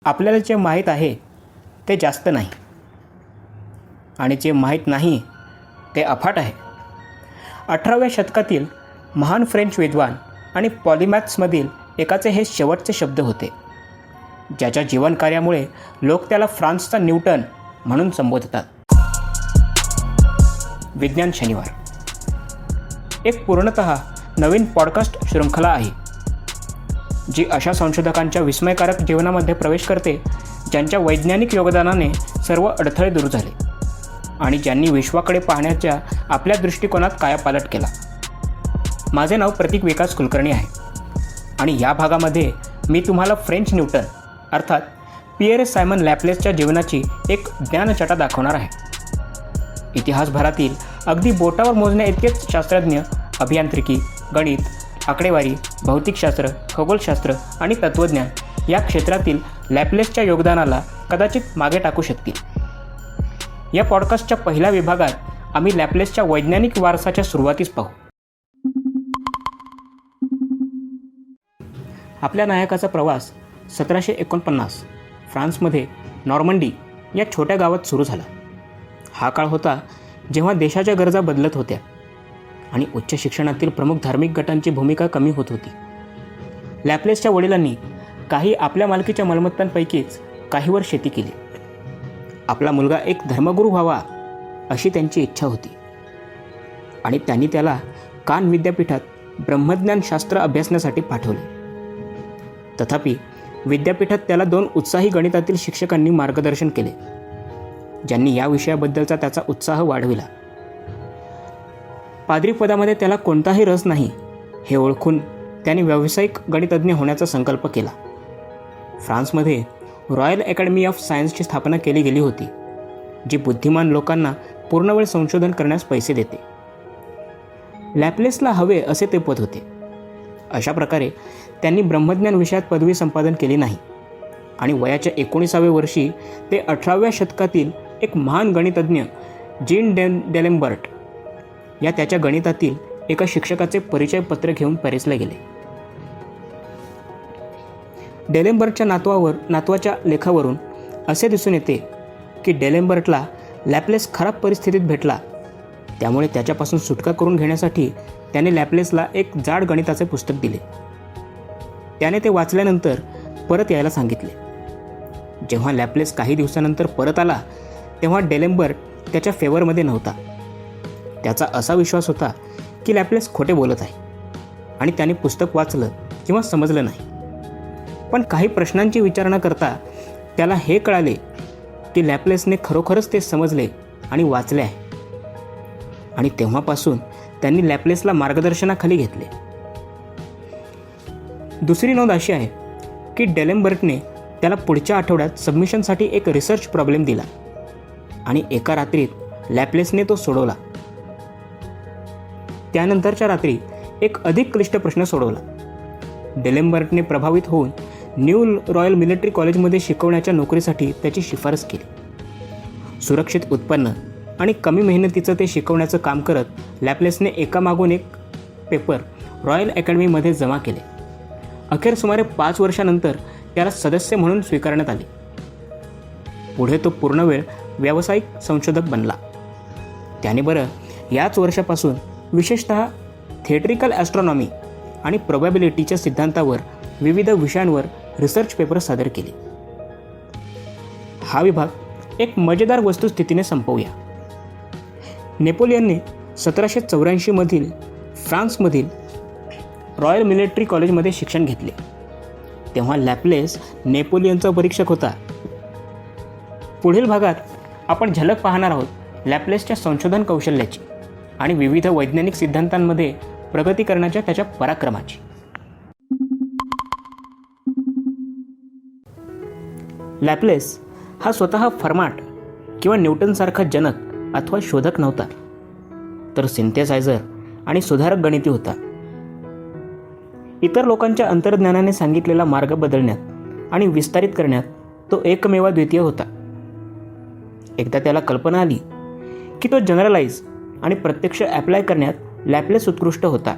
आपल्याला जे माहीत आहे ते जास्त नाही आणि जे माहीत नाही ते अफाट आहे. 18व्या शतकातील महान फ्रेंच विद्वान आणि पॉलिमॅथ्समधील एकाचे हे शेवटचे शब्द होते, ज्याच्या जीवनकार्यामुळे लोक त्याला फ्रान्सचा न्यूटन म्हणून संबोधतात. विज्ञान शनिवार एक पूर्णतः नवीन पॉडकास्ट शृंखला आहे, जी अशा संशोधकांच्या विस्मयकारक जीवनामध्ये प्रवेश करते ज्यांच्या वैज्ञानिक योगदानाने सर्व अडथळे दूर झाले आणि ज्यांनी विश्वाकडे पाहण्याच्या आपल्या दृष्टिकोनात कायापालट केला. माझे नाव प्रतीक विकास कुलकर्णी आहे आणि या भागामध्ये मी तुम्हाला फ्रेंच न्यूटन अर्थात पिएरे सायमन लॅप्लेसच्या जीवनाची एक ज्ञानचटा दाखवणार आहे. इतिहासभरातील अगदी बोटावर मोजण्या इतकेच शास्त्रज्ञ, अभियांत्रिकी, गणित, आकडेवारी, भौतिकशास्त्र, खगोलशास्त्र आणि तत्त्वज्ञान या क्षेत्रातील लॅप्लेसच्या योगदानाला कदाचित मागे टाकू शकतील. या पॉडकास्टच्या पहिल्या विभागात आम्ही लॅप्लेसच्या वैज्ञानिक वारसाच्या सुरुवातीस पाहू. आपल्या नायकाचा प्रवास 1749 फ्रान्समध्ये नॉर्मंडी या छोट्या गावात सुरू झाला. हा काळ होता जेव्हा देशाच्या गरजा बदलत होत्या आणि उच्च शिक्षणातील प्रमुख धार्मिक गटांची भूमिका कमी होत होती. लॅप्लेसच्या वडिलांनी काही आपल्या मालकीच्या मालमत्तांपैकीच काहीवर शेती केली. आपला मुलगा एक धर्मगुरू व्हावा अशी त्यांची इच्छा होती आणि त्यांनी त्याला कान विद्यापीठात ब्रह्मज्ञानशास्त्र अभ्यासण्यासाठी पाठवले. तथापि विद्यापीठात त्याला 2 उत्साही गणितातील शिक्षकांनी मार्गदर्शन केले, ज्यांनी या विषयाबद्दलचा त्याचा उत्साह वाढविला. पाद्री पदामध्ये त्याला कोणताही रस नाही हे ओळखून त्याने व्यावसायिक गणितज्ञ होण्याचा संकल्प केला. फ्रान्समध्ये रॉयल अकॅडमी ऑफ सायन्सची स्थापना केली गेली होती, जी बुद्धिमान लोकांना पूर्णवेळ संशोधन करण्यास पैसे देते. लॅप्लेसला हवे असे ते पद होते. अशा प्रकारे त्यांनी ब्रह्मज्ञान विषयात पदवी संपादन केली नाही आणि वयाच्या 19व्या वर्षी ते 18व्या शतकातील एक महान गणितज्ञ जीन डेलेम्बर्ट या त्याच्या गणितातील एका शिक्षकाचे परिचयपत्र घेऊन पॅरिसला गेले. डेलेम्बर्टच्या नातवाच्या लेखावरून असे दिसून येते की डेलेम्बर्टला लॅप्लेस खराब परिस्थितीत भेटला, त्यामुळे त्याच्यापासून सुटका करून घेण्यासाठी त्याने लॅप्लेसला एक जाड गणिताचे पुस्तक दिले. त्याने ते वाचल्यानंतर परत यायला सांगितले. जेव्हा लॅप्लेस काही दिवसानंतर परत आला तेव्हा डेलेम्बर्ट त्याच्या फेवरमध्ये नव्हता. त्याचा असा विश्वास होता की लॅप्लेस खोटे बोलत आहे आणि त्याने पुस्तक वाचलं किंवा समजलं नाही. पण काही प्रश्नांची विचारणा करता त्याला हे कळाले की लॅप्लेसने खरोखरच ते समजले आणि वाचले आहे आणि तेव्हापासून त्यांनी लॅप्लेसला मार्गदर्शनाखाली घेतले. दुसरी नोंद अशी आहे की डेलेम्बर्टने त्याला पुढच्या आठवड्यात सबमिशनसाठी एक रिसर्च प्रॉब्लेम दिला आणि एका रात्रीत लॅप्लेसने तो सोडवला. त्यानंतरच्या रात्री एक अधिक क्लिष्ट प्रश्न सोडवला. डेलेम्बर्टने प्रभावित होऊन न्यू रॉयल मिलिटरी कॉलेजमध्ये शिकवण्याच्या नोकरीसाठी त्याची शिफारस केली. सुरक्षित उत्पन्न आणि कमी मेहनतीचं ते शिकवण्याचं काम करत लॅप्लेसने एकामागून एक पेपर रॉयल अकॅडमीमध्ये जमा केले. अखेर सुमारे 5 वर्षानंतर त्याला सदस्य म्हणून स्वीकारण्यात आले. पुढे तो पूर्णवेळ व्यावसायिक संशोधक बनला. त्याने याच वर्षापासून विशेषतः थिएट्रिकल ॲस्ट्रॉनॉमी आणि प्रोबॅबिलिटीच्या सिद्धांतावर विविध विषयांवर रिसर्च पेपर सादर केले. हा विभाग एक मजेदार वस्तुस्थितीने संपवूया. नेपोलियनने 1784 फ्रान्समधील रॉयल मिलिटरी कॉलेजमध्ये शिक्षण घेतले. तेव्हा लॅप्लेस नेपोलियनचा परीक्षक होता. पुढील भागात आपण झलक पाहणार आहोत लॅप्लेसच्या संशोधन कौशल्याची आणि विविध वैज्ञानिक सिद्धांतांमध्ये प्रगती करण्याच्या त्याच्या पराक्रमाची. लॅप्लेस हा स्वतः फर्माट किंवा न्यूटनसारखा जनक अथवा शोधक नव्हता, तर सिंथेसायझर आणि सुधारक गणिती होता. इतर लोकांच्या अंतर्ज्ञानाने सांगितलेला मार्ग बदलण्यात आणि विस्तारित करण्यात तो एकमेव द्वितीय होता. एकदा त्याला कल्पना आली की तो जनरलाइज आणि प्रत्यक्ष ॲप्लाय करण्यात लॅप्लेस उत्कृष्ट होता,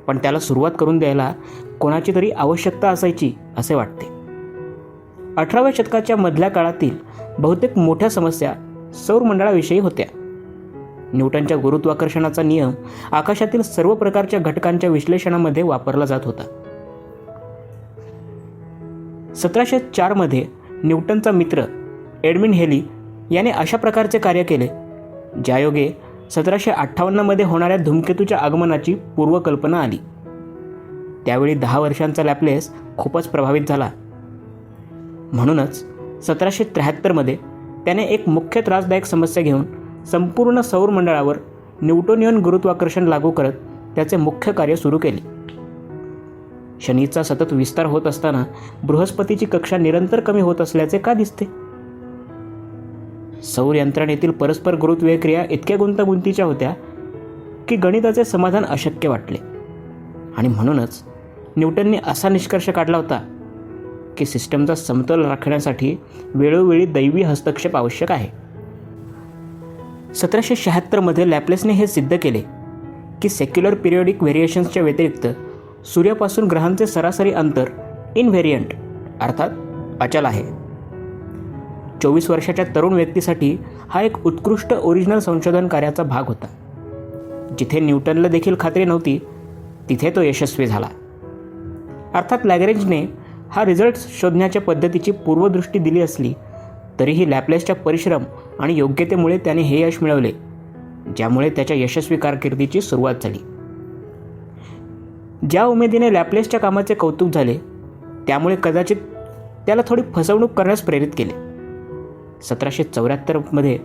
पण त्याला सुरुवात करून द्यायला कोणाची तरी आवश्यकता असायची असे वाटते. 18व्या शतकाच्या मधल्या काळातील बहुतेक मोठ्या समस्या सौरमंडळाविषयी होत्या. न्यूटनच्या गुरुत्वाकर्षणाचा नियम आकाशातील सर्व प्रकारच्या घटकांच्या विश्लेषणामध्ये वापरला जात होता. 1704 मध्ये न्यूटनचा मित्र एडमिन हेली याने अशा प्रकारचे कार्य केले ज्यायोगे 1758 मध्ये होणाऱ्या धूमकेतूच्या आगमनाची पूर्वकल्पना आली. त्यावेळी 10 वर्षांचा लॅपलेस खूपच प्रभावित झाला. म्हणूनच 1773 मध्ये त्याने एक मुख्य त्रासदायक समस्या घेऊन संपूर्ण सौरमंडळावर न्यूटोनियन गुरुत्वाकर्षण लागू करत त्याचे मुख्य कार्य सुरू केले. शनीचा सतत विस्तार होत असताना बृहस्पतीची कक्षा निरंतर कमी होत असल्याचे का दिसते? सौर यंत्रणेतील परस्पर गुरुत्वीय क्रिया इतक्या गुंतागुंतीच्या होत्या की गणिताचे समाधान अशक्य वाटले. आणि म्हणूनच न्यूटनने असा निष्कर्ष काढला होता की सिस्टमचा समतोल राखण्यासाठी वेळोवेळी दैवी हस्तक्षेप आवश्यक आहे. 1776 मध्ये लॅप्लेसने हे सिद्ध केले की सेक्युलर पिरियडिक व्हेरिएशन्सच्या व्यतिरिक्त सूर्यापासून ग्रहांचे सरासरी अंतर इनव्हेरियंट अर्थात अचल आहे. 24 वर्षाच्या तरुण व्यक्तीसाठी हा एक उत्कृष्ट ओरिजिनल संशोधन कार्याचा भाग होता. जिथे न्यूटनला देखील खात्री नव्हती तिथे तो यशस्वी झाला. अर्थात लॅग्रेंजने हा रिझल्ट शोधण्याच्या पद्धतीची पूर्वदृष्टी दिली असली तरीही लॅप्लेसच्या परिश्रम आणि योग्यतेमुळे त्याने हे यश मिळवले, ज्यामुळे त्याच्या यशस्वी कारकिर्दीची सुरुवात झाली. ज्या उमेदीने लॅप्लेसच्या कामाचे कौतुक झाले त्यामुळे कदाचित त्याला थोडी फसवणूक करण्यास प्रेरित केले. 1774 मध्ये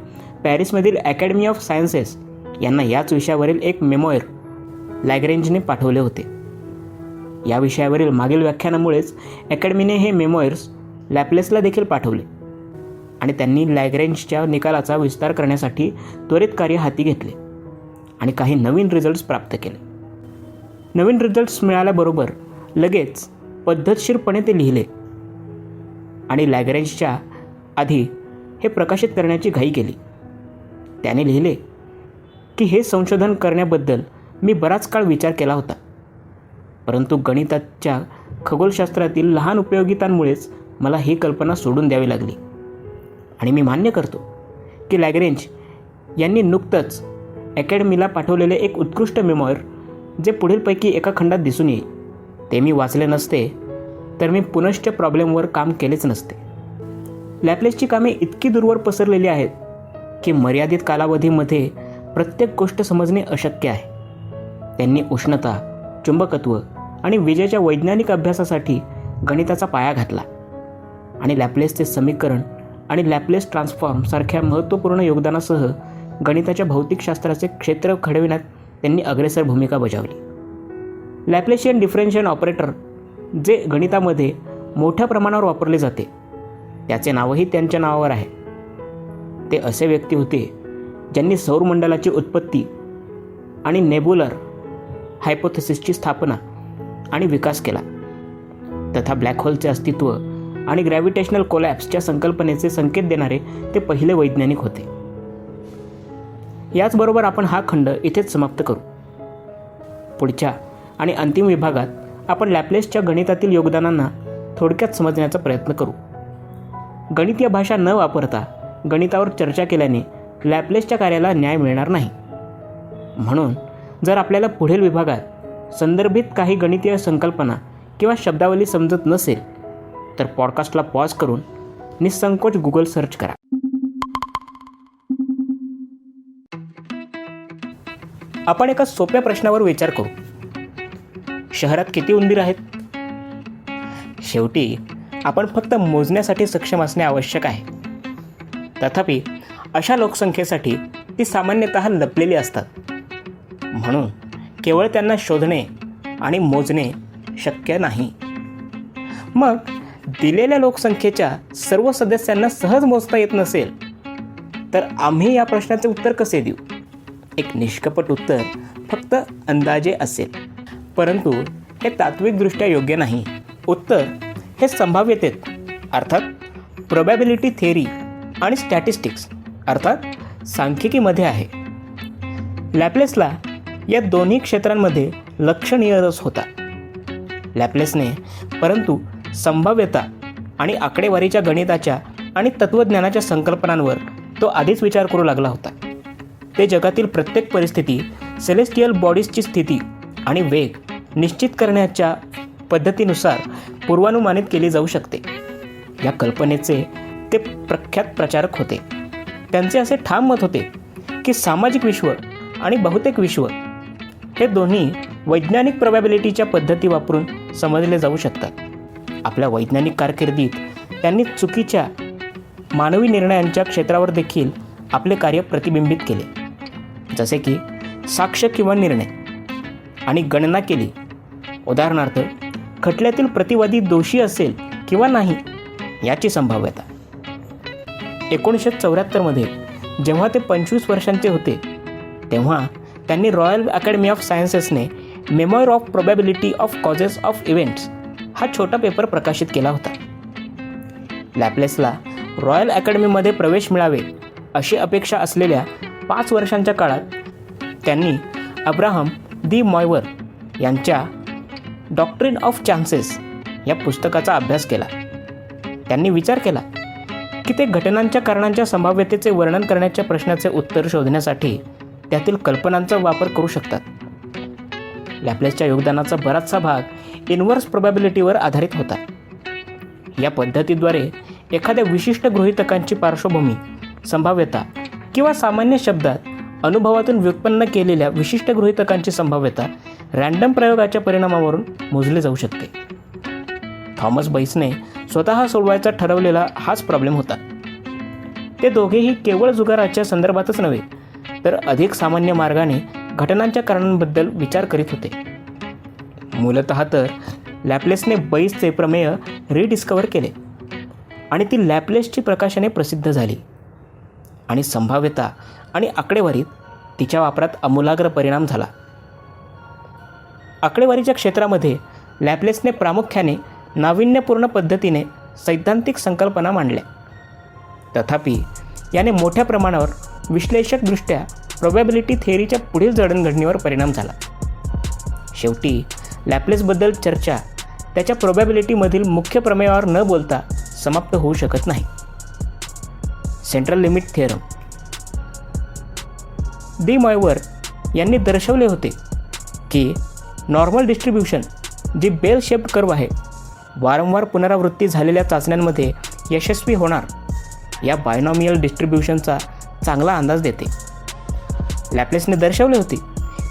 पॅरिसमधील अकॅडमी ऑफ सायन्सेस यांना याच विषयावरील एक मेमोयर लॅग्रेंजने पाठवले होते. या विषयावरील मागील व्याख्यानामुळेच अकॅडमीने हे मेमोयर्स लॅप्लेसला देखील पाठवले आणि त्यांनी लॅग्रेंजच्या निकालाचा विस्तार करण्यासाठी त्वरित कार्य हाती घेतले आणि काही नवीन रिझल्ट्स प्राप्त केले. नवीन रिझल्ट्स मिळाल्याबरोबर लगेच पद्धतशीरपणे ते लिहिले आणि लॅग्रेंजच्या आधी हे प्रकाशित करण्याची घाई केली. त्याने लिहिले की हे संशोधन करण्याबद्दल मी बराच काळ विचार केला होता, परंतु गणिताच्या खगोलशास्त्रातील लहान उपयोगितांमुळेच मला ही कल्पना सोडून द्यावी लागली. आणि मी मान्य करतो की लॅग्रेंज यांनी नुकतंच अकॅडमीला पाठवलेले एक उत्कृष्ट मेमोयर जे पुढीलपैकी एका खंडात दिसून येईल ते मी वाचले नसते तर मी पुनश्च प्रॉब्लेमवर काम केलेच नसते. लॅप्लेसची कामे इतकी दूरवर पसरलेली आहेत की मर्यादित कालावधीमध्ये प्रत्येक गोष्ट समजणे अशक्य आहे. त्यांनी उष्णता, चुंबकत्व आणि विजेच्या वैज्ञानिक अभ्यासासाठी गणिताचा पाया घातला आणि लॅप्लेसचे समीकरण आणि लॅप्लेस ट्रान्सफॉर्म सारख्या महत्त्वपूर्ण योगदानासह गणिताच्या भौतिकशास्त्राचे क्षेत्र घडविण्यात त्यांनी अग्रेसर भूमिका बजावली. लॅप्लेशियन डिफरन्शियल ऑपरेटर जे गणितामध्ये मोठ्या प्रमाणावर वापरले जाते त्याचे नावही त्यांच्या नावावर आहे. ते असे व्यक्ती होते ज्यांनी सौरमंडलाची उत्पत्ती आणि नेबुलर हायपोथेसिसची स्थापना आणि विकास केला तथा ब्लॅक होलचे अस्तित्व आणि ग्रॅव्हिटेशनल कोलॅप्सच्या संकल्पनेचे संकेत देणारे ते पहिले वैज्ञानिक होते. याचबरोबर आपण हा खंड इथेच समाप्त करू. पुढच्या आणि अंतिम विभागात आपण लॅप्लेसच्या गणितातील योगदानांना थोडक्यात समजण्याचा प्रयत्न करू. गणितीय भाषा न वापरता गणितावर चर्चा केल्याने लॅप्लेसच्या कार्याला न्याय मिळणार नाही. म्हणून जर आपल्याला पुढील विभागात संदर्भित काही गणितीय संकल्पना किंवा शब्दावली समजत नसेल तर पॉडकास्टला पॉज करून निसंकोच गुगल सर्च करा. आपण एका सोप्या प्रश्नावर विचार करू. शहरात किती उंदीर आहेत? शेवटी आपण फक्त मोजण्यासाठी सक्षम असणे आवश्यक आहे. तथापि अशा लोकसंख्येसाठी ती सामान्यतः लपलेली असतात. म्हणून केवळ त्यांना शोधणे आणि मोजणे शक्य नाही. मग दिलेल्या लोकसंख्येच्या सर्व सदस्यांना सहज मोजता येत नसेल तर आम्ही या प्रश्नाचे उत्तर कसे देऊ? एक निष्कपट उत्तर फक्त अंदाजे असेल, परंतु हे तात्विकदृष्ट्या योग्य नाही. उत्तर हे संभाव्यतेत अर्थात प्रोबॅबिलिटी थिअरी आणि स्टॅटिस्टिक्स अर्थात सांख्यिकीमध्ये आहे. लॅप्लेसला या दोन्ही क्षेत्रांमध्ये लक्षणीय रस होता. लॅप्लेसने परंतु संभाव्यता आणि आकडेवारीच्या गणिताच्या आणि तत्त्वज्ञानाच्या संकल्पनांवर तो आधीच विचार करू लागला होता. ते जगातील प्रत्येक परिस्थिती, सेलेस्टियल बॉडीजची स्थिती आणि वेग निश्चित करण्याच्या पद्धतीनुसार पूर्वानुमानित केली जाऊ शकते. या कल्पनेचे ते प्रख्यात प्रचारक होते. त्यांचे असे ठाम मत होते की सामाजिक विश्व आणि बहुतेक विश्व हे दोन्ही वैज्ञानिक प्रोबॅबिलिटीच्या पद्धती वापरून समजले जाऊ शकतात. आपल्या वैज्ञानिक कारकिर्दीत त्यांनी चुकीच्या मानवी निर्णयांच्या क्षेत्रावर देखील आपले कार्य प्रतिबिंबित केले, जसे की साक्ष किंवा निर्णय आणि गणना केली. उदाहरणार्थ, खटल्यातील प्रतिवादी दोषी असेल किंवा नाही याची संभाव्यता. 1974 जेव्हा ते 25 वर्षांचे होते तेव्हा त्यांनी रॉयल अकॅडमी ऑफ सायन्सेसने memoir of probability of causes of events हा छोटा पेपर प्रकाशित केला होता. लॅप्लेसला रॉयल अकॅडमीमध्ये प्रवेश मिळावे अशी अपेक्षा असलेल्या 5 वर्षांच्या काळात त्यांनी अब्राहम दी मॉयवर यांच्या डॉक्ट्रिन ऑफ चान्सेस या पुस्तकाचा अभ्यास केला. त्यांनी विचार केला की ते घटनांच्या कारणांच्या संभाव्यतेचे वर्णन करण्याच्या प्रश्नाचे उत्तर शोधण्यासाठी त्यातील कल्पनांचा वापर करू शकतात. लॅप्लेसच्या योगदानाचा बराचसा भाग इन्व्हर्स प्रोबॅबिलिटीवर आधारित होता. या पद्धतीद्वारे एखाद्या विशिष्ट गृहीतकांची पार्श्वभूमी, संभाव्यता किंवा सामान्य शब्दात अनुभवातून व्युत्पन्न केलेल्या विशिष्ट गृहीतकांची संभाव्यता रँडम प्रयोगाच्या परिणामावरून मोजली जाऊ शकते. थॉमस बैसने स्वतः सोडवायचा ठरवलेला हाच प्रॉब्लेम होता. ते दोघेही केवळ जुगाराच्या संदर्भातच नव्हे तर अधिक सामान्य मार्गाने घटनांच्या कारणांबद्दल विचार करीत होते. मूलतः तर लॅप्लेसने बैसचे प्रमेय रिडिस्कवर केले आणि ती लॅप्लेसची प्रकाशने प्रसिद्ध झाली आणि संभाव्यता आणि आकडेवारीत तिच्या वापरात आमूलाग्र परिणाम झाला. आकडेवारीच्या क्षेत्रामध्ये लॅप्लेसने प्रामुख्याने नाविन्यपूर्ण पद्धतीने सैद्धांतिक संकल्पना मांडल्या. तथापि याने मोठ्या प्रमाणावर विश्लेषकदृष्ट्या प्रोबॅबिलिटी थिअरीच्या पुढील जडणघडणीवर परिणाम झाला. शेवटी लॅप्लेसबद्दल चर्चा त्याच्या प्रोबॅबिलिटीमधील मुख्य प्रमेयावर न बोलता समाप्त होऊ शकत नाही. Central limit theorem. De Moivre यांनी दर्शवले होते की नॉर्मल डिस्ट्रीब्यूशन, जी बेल शेप्ड कर्व आहे, वारंवार पुनरावृत्ती झालेल्या चाचण्यांमध्ये यशस्वी होणार या बायनॉमियल डिस्ट्रीब्यूशनचा चांगला अंदाज देते. लॅप्लेसने दर्शवले होते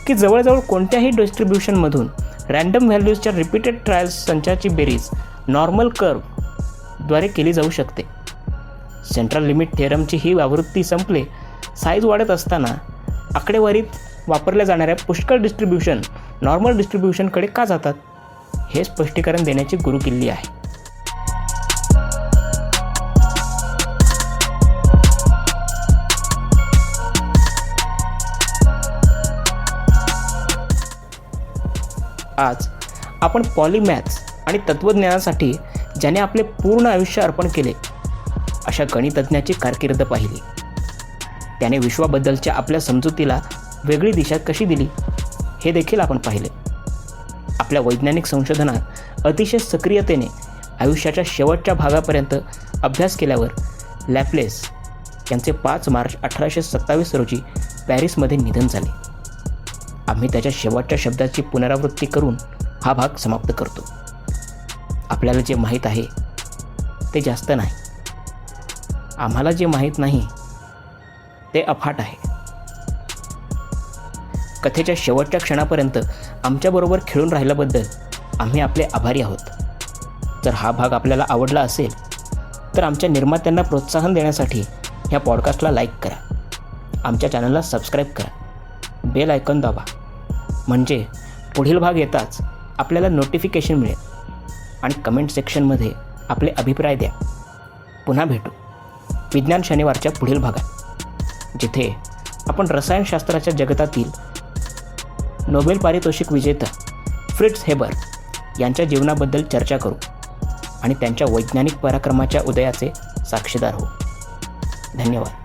की जवळजवळ कोणत्याही डिस्ट्रीब्यूशनमधून रँडम व्हॅल्यूजच्या रिपीटेड ट्रायल्स संचाची बेरीज नॉर्मल कर्वद्वारे केली जाऊ शकते. सेंट्रल लिमिट थिअरमची ही आवृत्ती संपले. साईज वाढत असताना आकडेवारीत वापरल्या जाणाऱ्या पुष्कळ डिस्ट्रीब्यूशन नॉर्मल डिस्ट्रीब्यूशनकडे का जातात हे स्पष्टीकरण देण्याची गुरुकिल्ली आहे. आज आपण पॉलिमॅथ्स आणि तत्त्वज्ञानासाठी ज्याने आपले पूर्ण आयुष्य अर्पण केले अशा गणितज्ञाची कारकीर्द पाहिली. त्याने विश्वाबद्दलच्या आपल्या समजुतीला वेगळी दिशा कशी दिली हे देखील आपण पाहिले. आपल्या वैज्ञानिक संशोधनात अतिशय सक्रियतेने आयुष्याच्या शेवटच्या भागापर्यंत अभ्यास केल्यावर लॅप्लेस यांचे 5 मार्च 1827 रोजी पॅरिसमध्ये निधन झाले. आम्ही त्याच्या शेवटच्या शब्दाची पुनरावृत्ती करून हा भाग समाप्त करतो. आपल्याला जे माहीत आहे ते जास्त नाही. आम्हाला जे माहीत नाही ते अफाट आहे. कथेच्या शेवटच्या क्षणापर्यंत आमच्याबरोबर खेळून राहिल्याबद्दल आम्ही आपले आभारी आहोत. जर हा भाग आपल्याला आवडला असेल तर आमच्या निर्मात्यांना प्रोत्साहन देण्यासाठी ह्या पॉडकास्टला लाईक करा, आमच्या चॅनलला सबस्क्राईब करा, बेल आयकॉन दाबा, म्हणजे पुढील भाग येताच आपल्याला नोटिफिकेशन मिळेल. आणि कमेंट सेक्शनमध्ये आपले अभिप्राय द्या. पुन्हा भेटू विज्ञान शनिवारच्या पुढील भागात, जिथे आपण रसायनशास्त्राच्या जगतातील नोबेल पारितोषिक विजेता फ्रिट्झ हेबर यांच्या जीवनाबद्दल चर्चा करू आणि त्यांच्या वैज्ञानिक पराक्रमाच्या उदयाचे साक्षीदार होऊ. धन्यवाद.